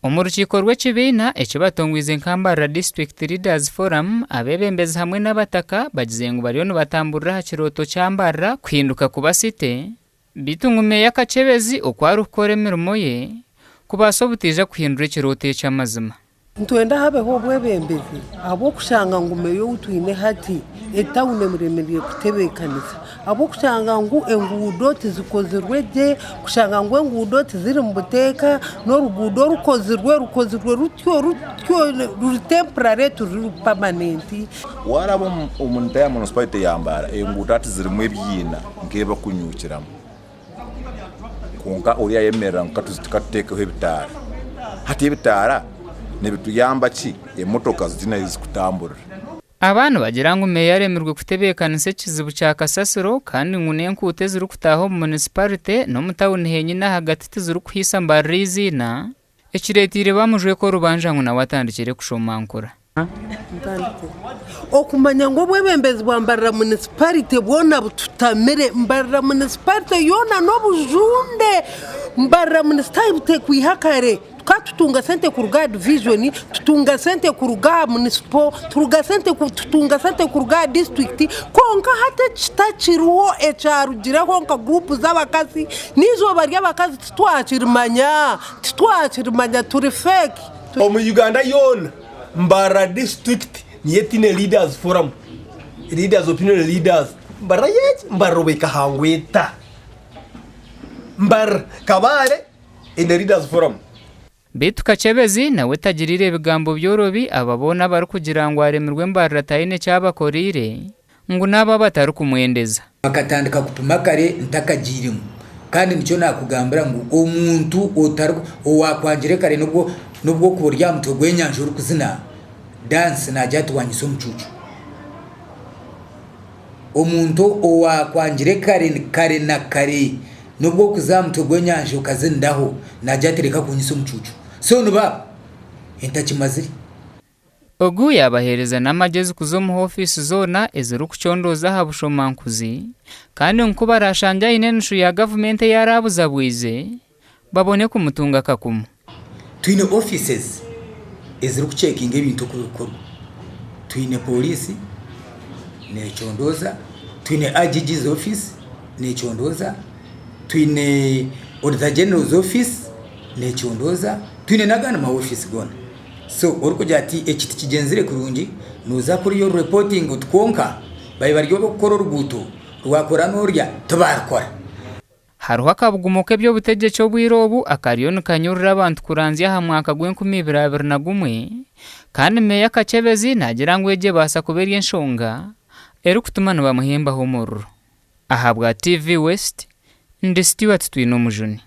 Omurukiko rw'ekibiina ekibatongwize Mbarara District Leaders Forum abebembezi hamwe n'abataka bagize ngu bariyo nibatamburira ha kirooto kya Mbarara kuhinduka kuba site bitungu meeya Kakyebezi okwari okukora emirimo ye kubaasa obutiija kuhindura ekirooto eky'amazima. Ntwenda habeho obwebembezi ab'okushanga ngu meeya outwine hati etawuni emuremerire kutebeekanisa ab'okushanga ngu enguudo tizikozirwe gye kushanga ngu enguudo tiziri mu buteeka n'oruguudo rukozirwe rutyo ruri temporary turi permanent. Waraba omuntu ya Munisiparite ya Mbarara enguudo ati zirimu ebyina nk'eba kunyukiramu konka oriya yemerera ngu katuteekeho ebitaara hati ebitaara nebituyamba ki emotoka zina ezikutamburira. Abantu bagira ngu meeya aremerwe kutebeekanisa ekizibu kya kasasiro kandi ngu n'enkuuto eziri kutaaha omu Munisiparite n'omu tawuni henyine hagati tiziri kuhiisa Mbarara iziina ekireetiire bamujweko orubanja ngu nawe atandikire kushoma nkura. Okumanya ngo obwebembezi bwa Mbarara Munisiparite bwona bututamire Mbarara Munisiparite yona n'obujunde Mbarara Munisiparite kwihakare tutunga sente kuruga division tutunga sente kuruga municipal tutunga sente kuruga district konka hata kitachiriho echarugira konka group z'abakazi nizo bari abakazi titwachirimanya turi fake. Omu Uganda yona Mbarara District niyetine Leaders Forum Leaders Opinion Leaders Mbarara yechi Mbarara bekahangweta Mbarara kabale in the Leaders Forum. Bitu Kakyebezi nawe tagirire ebigambo byorobi ababona bari kugira ngo aremerwe Mbarara tayine cyabakorire ngo naba batari kumwendeza bakatandika kupima kare ntakagirimo kandi nicyo nakugambira ngo omuntu owakwangire kare nubwo kuburya mutwe gwenyanje uri kuzina dance najya tuwanyisa omucucu omuntu owakwangire kare na kare nubwo kuzamutwe gwenyanje ukazindaho najya tereka kunyisa omucucu so nuba entakimaziri ogu yabaheereza n'amagezi kuza mu office zona eziri kuchondoza ha bushomankuzi kandi nko barashanja aine nshu ya government yarabuza bwize babone kumutunga kakumu. Twine offices eziri kucheckinga ebintu kubikorwa twine polisi nechondoza twine AGG's office nechondoza twine Auditor General's office nechondoza twine nagana ma office gona so orukujya ati ekiti kigenzire kurungi nuza kuri yo reporting utkonka bayi baryo gukora ruguto rwakora n'urya tubarakora. Haruho akabugumoke by'obutegeko bw'irobu akariyo nikanyurira abantu kuranzya ha mwaka gw'2021 kandi meeya Kakyebezi nagira ngo eje basa kubera enshonga eri kutuma no bamuhemba ho omururu. Ahabwa TV West ndi Stewart Twino Mujuni.